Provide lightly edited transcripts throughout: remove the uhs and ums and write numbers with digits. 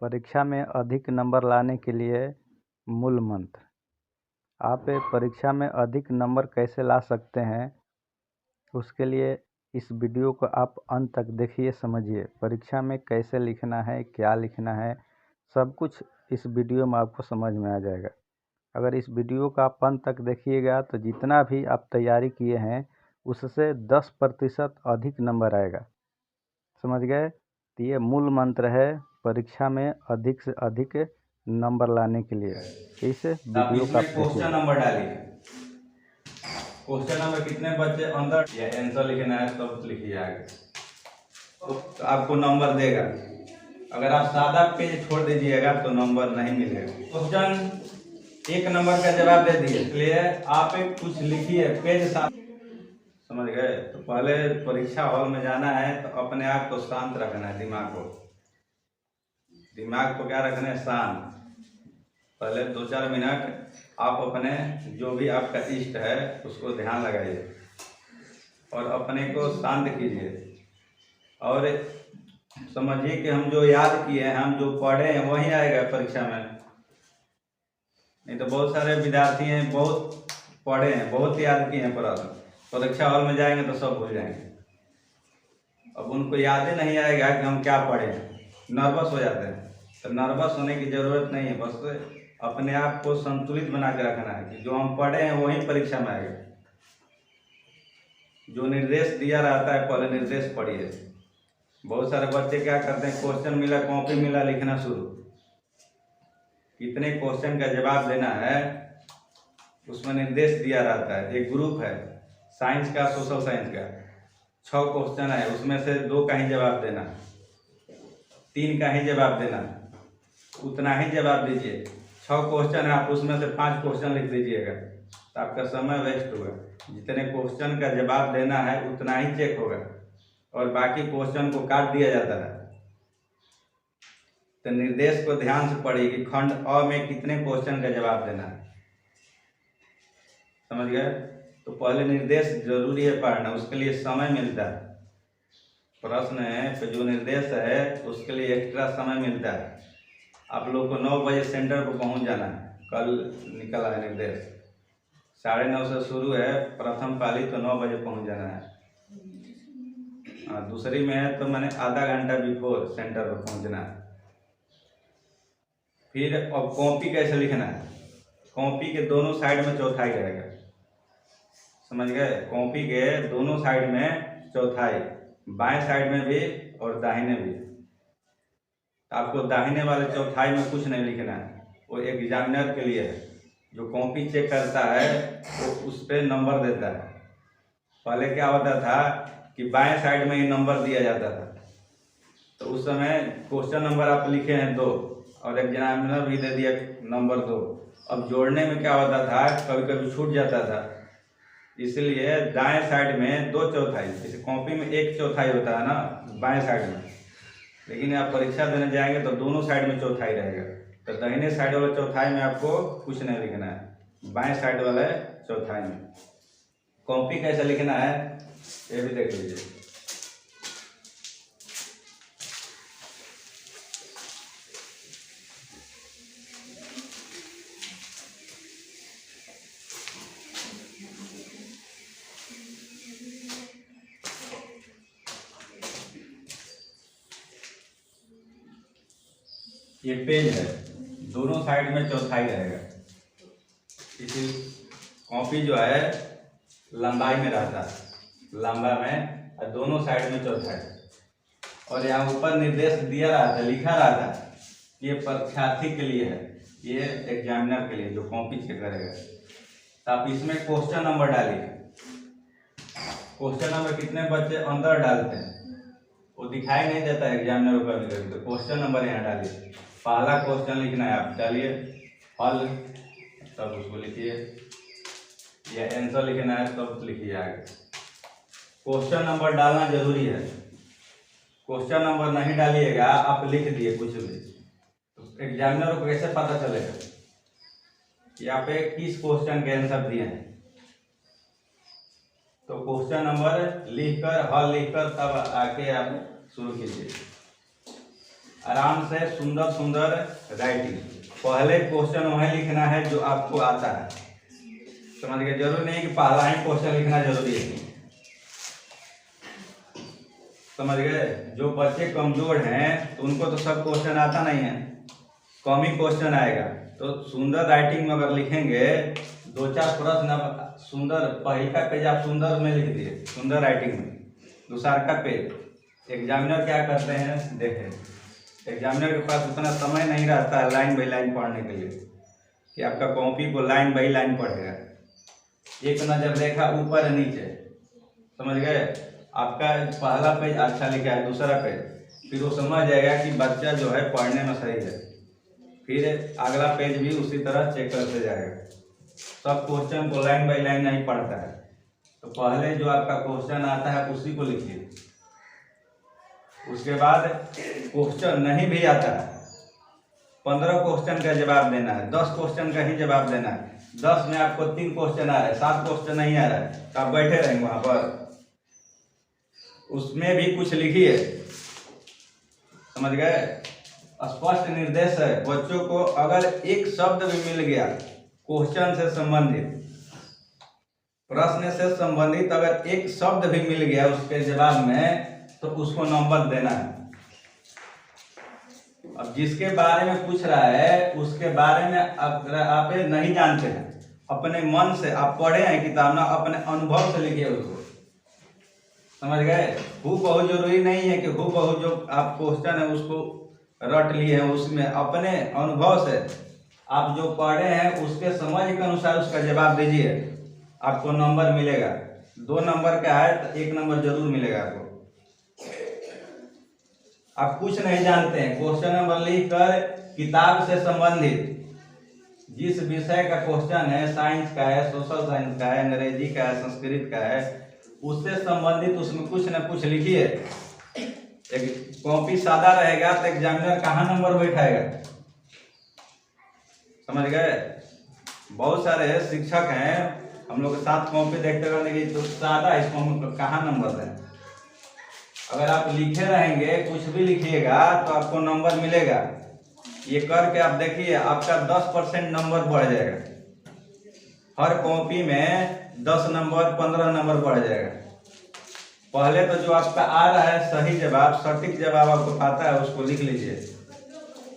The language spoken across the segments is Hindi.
परीक्षा में अधिक नंबर लाने के लिए मूल मंत्र। आप परीक्षा में अधिक नंबर कैसे ला सकते हैं, उसके लिए इस वीडियो को आप अंत तक देखिए, समझिए। परीक्षा में कैसे लिखना है, क्या लिखना है, सब कुछ इस वीडियो में आपको समझ में आ जाएगा। अगर इस वीडियो का आप अंत तक देखिएगा तो जितना भी आप तैयारी किए हैं उससे 10% अधिक नंबर आएगा। समझ गए? तो ये मूल मंत्र है परीक्षा में अधिक से अधिक नंबर लाने के लिए। इस आप वीडियो का इसमें क्वेश्चन नंबर डालिए। क्वेश्चन नंबर कितने बच्चे अंदर या आंसर लिखना है तब तो लिखिए आगे, तो आपको नंबर देगा। अगर आप सादा पेज छोड़ दीजिएगा तो नंबर नहीं मिलेगा। क्वेश्चन 1 नंबर का जवाब दे दिए, इसलिए आप एक कुछ लिखिए, पेज साफ। समझ गए? तो पहले परीक्षा हॉल में जाना है तो अपने आप को शांत रखना है। दिमाग को क्या रखना है? शांत। पहले 2-4 मिनट आप अपने जो भी आपका इष्ट है उसको ध्यान लगाइए और अपने को शांत कीजिए और समझिए कि हम जो याद किए हैं, हम जो पढ़े हैं वही आएगा परीक्षा में। नहीं तो बहुत सारे विद्यार्थी हैं, बहुत पढ़े हैं, बहुत याद किए हैं प्रश्न, परीक्षा हॉल में जाएंगे तो सब भूल जाएंगे। अब उनको याद ही नहीं आएगा कि हम क्या पढ़े हैं, नर्वस हो जाते हैं। तो नर्वस होने की ज़रूरत नहीं है, बस अपने आप को संतुलित बना के रखना है कि जो हम पढ़े हैं वही परीक्षा में आएगा। जो निर्देश दिया रहता है पहले निर्देश पढ़िए। बहुत सारे बच्चे क्या करते हैं, क्वेश्चन मिला, कॉपी मिला, लिखना शुरू। कितने क्वेश्चन का जवाब देना है उसमें निर्देश दिया रहता है। एक ग्रुप है साइंस का, सोशल साइंस का, 6 क्वेश्चन है, उसमें से 2 का ही जवाब देना, 3 का ही जवाब देना, उतना ही जवाब दीजिए। 6 क्वेश्चन है, आप उसमें से 5 क्वेश्चन लिख दीजिएगा तो आपका समय वेस्ट होगा। जितने क्वेश्चन का जवाब देना है उतना ही चेक होगा और बाकी क्वेश्चन को काट दिया जाता है। तो निर्देश को ध्यान से पढ़िए कि खंड अ में कितने क्वेश्चन का जवाब देना है। समझ गए? तो पहले निर्देश जरूरी है पढ़ना, उसके लिए समय मिलता है। प्रश्न है तो जो निर्देश है उसके लिए एक्स्ट्रा समय मिलता है। आप लोग को 9 बजे सेंटर पर पहुंच जाना है। कल निकला है निर्देश, 9:30 से शुरू है प्रथम पाली, तो 9 बजे पहुंच जाना है। दूसरी में है तो मैंने आधा घंटा बिफोर सेंटर पर पहुंचना है। फिर अब कॉपी कैसे लिखना है? कॉपी के दोनों साइड में चौथाई रहेगा। समझ गए? कॉपी के दोनों साइड में चौथाई, बाएं साइड में भी और दाहिने भी। आपको दाहिने वाले चौथाई में कुछ नहीं लिखना है, वो एग्जामिनर के लिए है। जो कॉपी चेक करता है वो उस पर नंबर देता है। पहले क्या होता था कि बाएं साइड में ही नंबर दिया जाता था, तो उस समय क्वेश्चन नंबर आप लिखे हैं 2 और एग्जामिनर भी दे दिया नंबर 2। अब जोड़ने में क्या होता था, कभी कभी छूट जाता था, इसलिए दाएं साइड में 2 चौथाई, जैसे कॉपी में 1 चौथाई होता है ना बाएं साइड में, लेकिन आप परीक्षा देने जाएंगे तो दोनों साइड में चौथाई रहेगा। तो दाहिने साइड वाले चौथाई में आपको कुछ नहीं लिखना है, बाएं साइड वाले चौथाई में। कॉपी कैसे लिखना है ये भी देख लीजिए। ये पेज है, दोनों साइड में चौथाई रहेगा। इसी कॉपी जो है लंबाई में रहता है, लंबा में, और दोनों साइड में चौथाई। और यहाँ ऊपर निर्देश दिया रहता है, लिखा रहता है कि ये परीक्षार्थी के लिए है, ये एग्जामिनर के लिए जो कॉपी चेक करेगा। तो आप इसमें क्वेश्चन नंबर डालिए। क्वेश्चन नंबर कितने बच्चे अंदर डालते हैं वो दिखाई नहीं देता है एग्जामिनर को कभी कभी, तो क्वेश्चन नंबर यहाँ डालिए। पहला क्वेश्चन लिखना है, आप डालिए हल, तब उसको लिखिए, या आंसर लिखना है तब लिखिए आगे। क्वेश्चन नंबर डालना जरूरी है। क्वेश्चन नंबर नहीं डालिएगा, आप लिख दिए कुछ भी, तो एग्जामिनर को कैसे पता चलेगा कि आप किस क्वेश्चन के आंसर दिए हैं? तो क्वेश्चन नंबर लिखकर, हल लिखकर तब आके आप शुरू कीजिए। आराम से सुंदर सुंदर राइटिंग। पहले क्वेश्चन वही लिखना है जो आपको आता है, समझ गए। जरूरी नहीं कि पहला ही क्वेश्चन लिखना जरूरी है, समझ गए। जो बच्चे कमजोर हैं तो उनको तो सब क्वेश्चन आता नहीं है, कम ही क्वेश्चन आएगा। तो सुंदर राइटिंग में अगर लिखेंगे 2-4 प्रश्न, सुंदर पहले का पेज आप सुंदर में लिख दिए, सुंदर राइटिंग में। दूसरा का पेज एग्जामिनर क्या करते हैं देखें, एग्जामिनर के पास उतना समय नहीं रहता है लाइन बाई लाइन पढ़ने के लिए कि आपका कॉपी को लाइन बाई लाइन पढ़ेगा। एक नज़र देखा ऊपर नीचे, समझ गए। आपका पहला पेज अच्छा लिखा है, दूसरा पेज, फिर वो समझ जाएगा कि बच्चा जो है पढ़ने में सही है, फिर अगला पेज भी उसी तरह चेक करते जाएगा। सब क्वेश्चन को लाइन बाई लाइन नहीं पढ़ता है, तो पहले जो आपका क्वेश्चन आता है उसी को लिखिए। उसके बाद क्वेश्चन नहीं भी आता है, 15 क्वेश्चन का जवाब देना है, 10 क्वेश्चन का ही जवाब देना है। 10 में आपको 3 क्वेश्चन आ रहा है, 7 क्वेश्चन नहीं आ रहा है, तो आप बैठे रहेंगे वहां पर, उसमें भी कुछ लिखिए, समझ गए। स्पष्ट निर्देश है बच्चों को, अगर एक शब्द भी मिल गया क्वेश्चन से संबंधित, प्रश्न से संबंधित अगर एक शब्द भी मिल गया उसके जवाब में, तो उसको नंबर देना है। अब जिसके बारे में पूछ रहा है उसके बारे में अगर आप नहीं जानते हैं, अपने मन से आप पढ़े हैं किताब ना, अपने अनुभव से लिखिए उसको, समझ गए। हूबहू जरूरी नहीं है कि हूबहू जो आप क्वेश्चन है उसको रट लिए हैं, उसमें अपने अनुभव से आप जो पढ़े हैं उसके समझ के अनुसार उसका जवाब दीजिए, आपको नंबर मिलेगा। 2 नंबर का है तो 1 नंबर जरूर मिलेगा आपको। आप कुछ नहीं जानते हैं, क्वेश्चन नंबर लिख कर किताब से संबंधित जिस विषय का क्वेश्चन है, साइंस का है, सोशल साइंस का है, अंग्रेजी का है, संस्कृत का है, उससे संबंधित उसमें कुछ न कुछ लिखिए। एक कॉपी सादा रहेगा तो एग्जामिनर कहाँ नंबर बैठाएगा, समझ गए। बहुत सारे शिक्षक हैं हम लोग के साथ कॉपी देखते रहने की, तो सादा इसको हम कहाँ नंबर दें। अगर आप लिखे रहेंगे, कुछ भी लिखिएगा तो आपको नंबर मिलेगा। ये करके आप देखिए, आपका 10% नंबर बढ़ जाएगा। हर कॉपी में 10 नंबर 15 नंबर बढ़ जाएगा। पहले तो जो आपका आ रहा है सही जवाब, सटीक जवाब आपको पता है, उसको लिख लीजिए।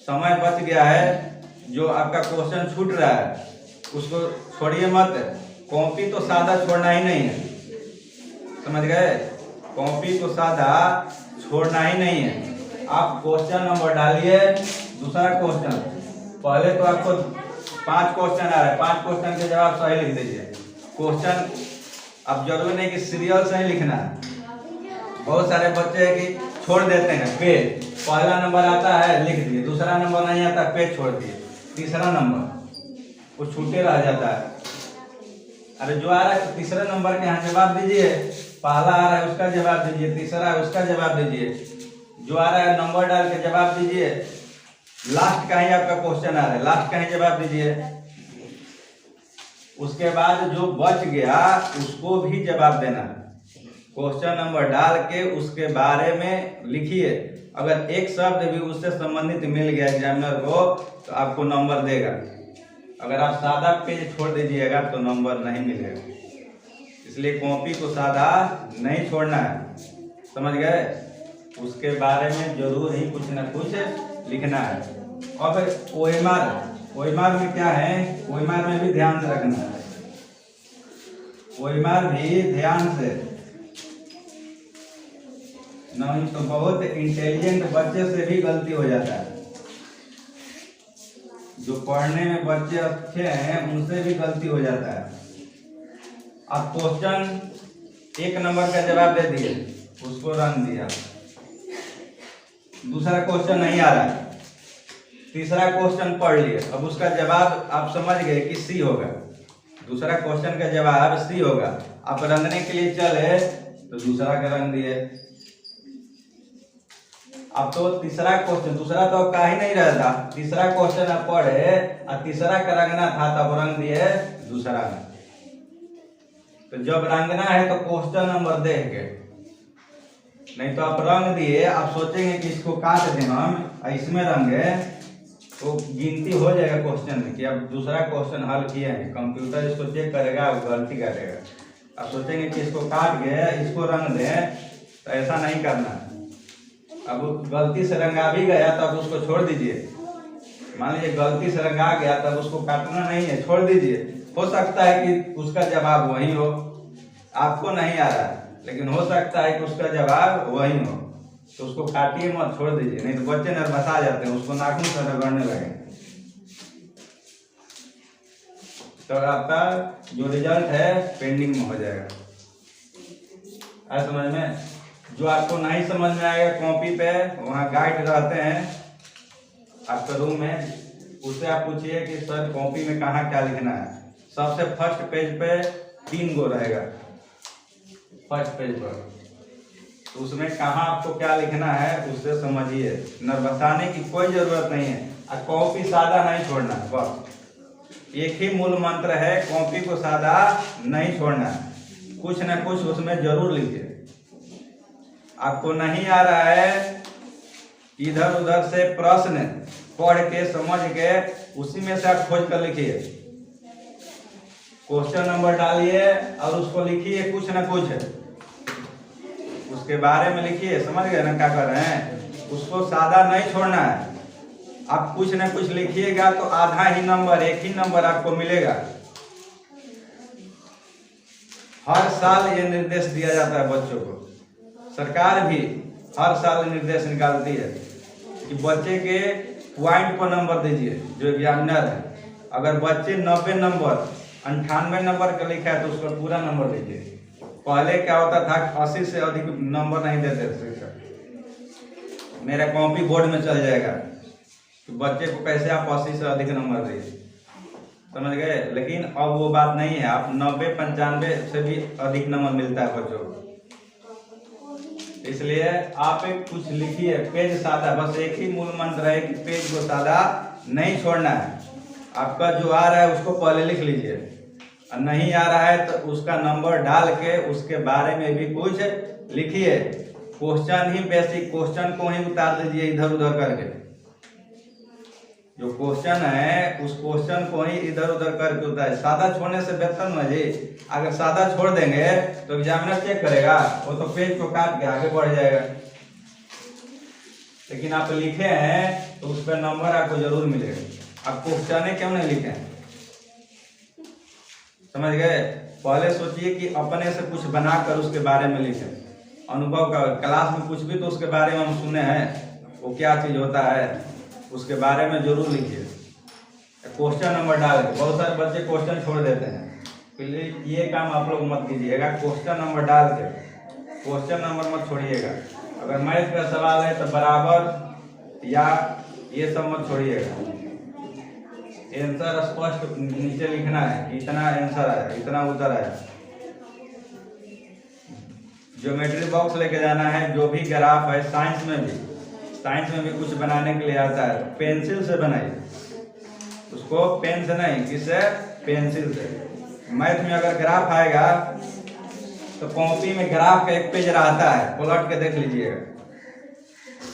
समय बच गया है, जो आपका क्वेश्चन छूट रहा है उसको छोड़िए मत। कॉपी तो सादा छोड़ना ही नहीं है, समझ गए। कॉपी को सादा छोड़ना ही नहीं है। आप क्वेश्चन नंबर डालिए, दूसरा क्वेश्चन, पहले तो आपको 5 क्वेश्चन आ रहा है, 5 क्वेश्चन के जवाब सही लिख दीजिए। क्वेश्चन अब जरूरी नहीं कि सीरियल से ही लिखना है। बहुत सारे बच्चे हैं कि छोड़ देते हैं पेज, पहला नंबर आता है लिख दिए, दूसरा नंबर नहीं आता पेज छोड़ दिए, तीसरा नंबर वो छूटे रह जाता है। अरे जो आ रहा है तीसरे नंबर के यहाँ जवाब दीजिए, पहला आ रहा है उसका जवाब दीजिए, तीसरा है उसका जवाब दीजिए, जो आ रहा है नंबर डाल के जवाब दीजिए। लास्ट का ही आपका क्वेश्चन आ रहा है, लास्ट का ही जवाब दीजिए। उसके बाद जो बच गया उसको भी जवाब देना है। क्वेश्चन नंबर डाल के उसके बारे में लिखिए। अगर एक शब्द भी उससे संबंधित मिल गया एग्जामिनर को तो आपको नंबर देगा। अगर आप सादा पेज छोड़ दीजिएगा तो नंबर नहीं मिलेगा। इसलिए कॉपी को सादा नहीं छोड़ना है, समझ गए। उसके बारे में जरूर ही कुछ न कुछ लिखना है। अब ओएमआर में क्या है, ओएमआर में भी ध्यान से रखना है। ओएमआर भी ध्यान से, नहीं तो बहुत इंटेलिजेंट बच्चे से भी गलती हो जाता है। जो पढ़ने में बच्चे अच्छे हैं उनसे भी गलती हो जाता है। आप क्वेश्चन 1 नंबर का जवाब दे दिए, उसको रन दिया, दूसरा क्वेश्चन नहीं आ रहा है, तीसरा क्वेश्चन पढ़ लिए, अब उसका जवाब आप समझ गए कि सी होगा, दूसरा क्वेश्चन का जवाब सी होगा। आप रंगने के लिए चले तो दूसरा का रंग दिए। अब तो तीसरा क्वेश्चन, दूसरा तो का ही नहीं रहता, तीसरा क्वेश्चन आप पढ़े और तीसरा का रंगना था तब रंग दिए दूसरा में। तो जब रंगना है तो क्वेश्चन नंबर देख के नहीं तो आप रंग दिए, आप सोचेंगे कि इसको काट दें हम, इसमें रंगे तो गिनती हो जाएगा क्वेश्चन में कि अब दूसरा क्वेश्चन हल किए हैं, कंप्यूटर इसको चेक करेगा, गलती करेगा। आप सोचेंगे कि इसको काट के इसको रंग दें, तो ऐसा नहीं करना। अब गलती से रंगा भी गया तब उसको छोड़ दीजिए। मान लीजिए गलती से रंगा गया तब उसको काटना नहीं है, छोड़ दीजिए। हो सकता है कि उसका जवाब वही हो, आपको नहीं आ रहा है, लेकिन हो सकता है कि उसका जवाब वही हो, तो उसको काटिए मत, छोड़ दीजिए। नहीं तो बच्चे नर्वसा जाते हैं, उसको नाखून से रगड़ने लगे। तो आपका जो रिजल्ट है पेंडिंग में हो जाएगा। समझ में? जो आपको नहीं समझ में आएगा कॉपी पे वहाँ गाइड रहते हैं आपके रूम में, उससे आप पूछिए कि सर कॉपी में कहाँ क्या लिखना है। सबसे फर्स्ट पेज पे 3 गो रहेगा, फर्स्ट पेज पर, तो उसमें कहाँ आपको क्या लिखना है उससे समझिए। नर्वसाने की कोई जरूरत नहीं है, और कॉपी सादा नहीं छोड़ना है, बस एक ही मूल मंत्र है, कॉपी को सादा नहीं छोड़ना है, कुछ ना कुछ उसमें जरूर लिखिए। आपको नहीं आ रहा है, इधर उधर से प्रश्न पढ़ के समझ के उसी में से आप खोज कर लिखिए, क्वेश्चन नंबर डालिए और उसको लिखिए, कुछ ना कुछ उसके बारे में लिखिए। समझ गए ना क्या कर रहे हैं? उसको सादा नहीं छोड़ना है, आप कुछ ना कुछ लिखिएगा तो आधा ही नंबर, एक ही नंबर आपको मिलेगा। हर साल ये निर्देश दिया जाता है बच्चों को, सरकार भी हर साल निर्देश निकालती है कि बच्चे के पॉइंट पर नंबर दीजिए। जो एग्जामिनर है, अगर बच्चे 90 नंबर 98 नंबर का लिखा है तो उसका पूरा नंबर दीजिए। पहले क्या होता था, 80 से अधिक नंबर नहीं देते थे, मेरा कॉपी बोर्ड में चल जाएगा, तो बच्चे को कैसे आप 80 से अधिक नंबर दीजिए। समझ गए? लेकिन अब वो बात नहीं है, आप 90 95 से भी अधिक नंबर मिलता है बच्चों को। इसलिए आप एक कुछ लिखिए, पेज सादा, बस एक ही मूल मंत्र है कि पेज को सादा नहीं छोड़ना है। आपका जो आ रहा है उसको पहले लिख लीजिए, और नहीं आ रहा है तो उसका नंबर डाल के उसके बारे में भी कुछ लिखिए। क्वेश्चन ही बेसिक क्वेश्चन को ही उतार दीजिए इधर उधर करके, जो क्वेश्चन है उस क्वेश्चन को ही इधर उधर करके उतार। सादा छोड़ने से बेहतर ना जी, अगर सादा छोड़ देंगे तो एग्जामिनर चेक करेगा, वो तो पेज को काट के आगे बढ़ जाएगा। लेकिन आप लिखे हैं तो उस पर नंबर आपको जरूर मिलेगा। आप क्वेश्चन क्यों नहीं लिखे हैं? समझ गए? पहले सोचिए कि अपने से कुछ बनाकर उसके बारे में लिखें। अनुभव का क्लास में कुछ भी तो उसके बारे में हम सुने हैं, वो क्या चीज होता है उसके बारे में जरूर लिखिए। क्वेश्चन नंबर डाल के, बहुत सारे बच्चे क्वेश्चन छोड़ देते हैं, ये काम आप लोग मत कीजिएगा। क्वेश्चन नंबर डाल के क्वेश्चन नंबर मत छोड़िएगा। अगर मैथ का सवाल है तो बराबर या ये सब मत छोड़िएगा। आंसर स्पष्ट नीचे लिखना है, इतना आंसर आया, इतना उत्तर आया। ज्योमेट्री बॉक्स लेके जाना है, जो भी ग्राफ है, साइंस में भी कुछ बनाने के लिए आता है, पेंसिल से बनाइए उसको, पेन से नहीं, किससे? पेंसिल से। मैथ में अगर ग्राफ आएगा तो कॉपी में ग्राफ का एक पेज रहता है, पलट के देख लीजिएगा,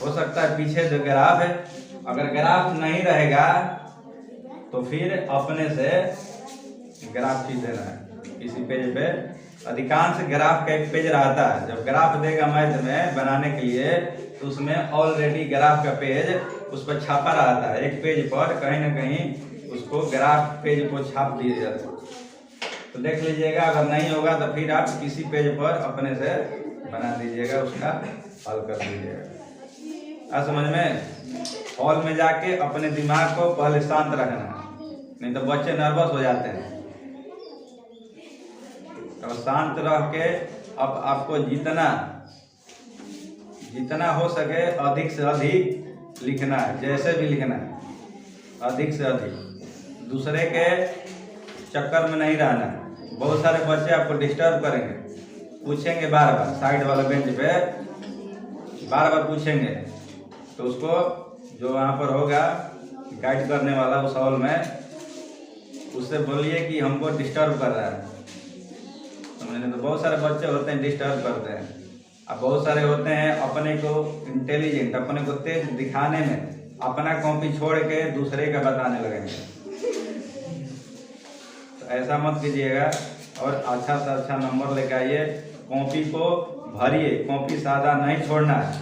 हो सकता है पीछे जो ग्राफ है। अगर ग्राफ नहीं रहेगा तो फिर अपने से ग्राफ खींच देना है किसी पेज पे। अधिकांश ग्राफ का एक पेज रहता है, जब ग्राफ देगा मैथ में बनाने के लिए तो उसमें ऑलरेडी ग्राफ का पेज उस पर छापा रहता है। एक पेज पर कहीं ना कहीं उसको ग्राफ पेज को छाप दिया जाता है, तो देख लीजिएगा। अगर नहीं होगा तो फिर आप किसी पेज पर अपने से बना दीजिएगा, उसका हल कर दीजिएगा। आप समझ में? हॉल में जाके अपने दिमाग को पहले शांत रखना है, नहीं तो बच्चे नर्वस हो जाते हैं। और शांत रह के अब आपको जितना हो सके अधिक से अधिक लिखना है, जैसे भी लिखना है अधिक से अधिक, दूसरे के चक्कर में नहीं रहना है। बहुत सारे बच्चे आपको डिस्टर्ब करेंगे, पूछेंगे बार बार, साइड वाले बेंच पे बार बार पूछेंगे, तो उसको जो वहाँ पर होगा गाइड करने वाला उस हॉल में, उससे बोलिए कि हमको डिस्टर्ब कर रहा है। समझने तो बहुत सारे बच्चे होते हैं डिस्टर्ब करते हैं, अब बहुत सारे होते हैं अपने को इंटेलिजेंट, अपने को तेज दिखाने में अपना कॉपी छोड़ के दूसरे का बताने लगेंगे। तो ऐसा मत कीजिएगा और अच्छा से अच्छा नंबर लेके आइए। कॉपी को भरिए, कॉपी सादा नहीं छोड़ना है।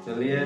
चलिए।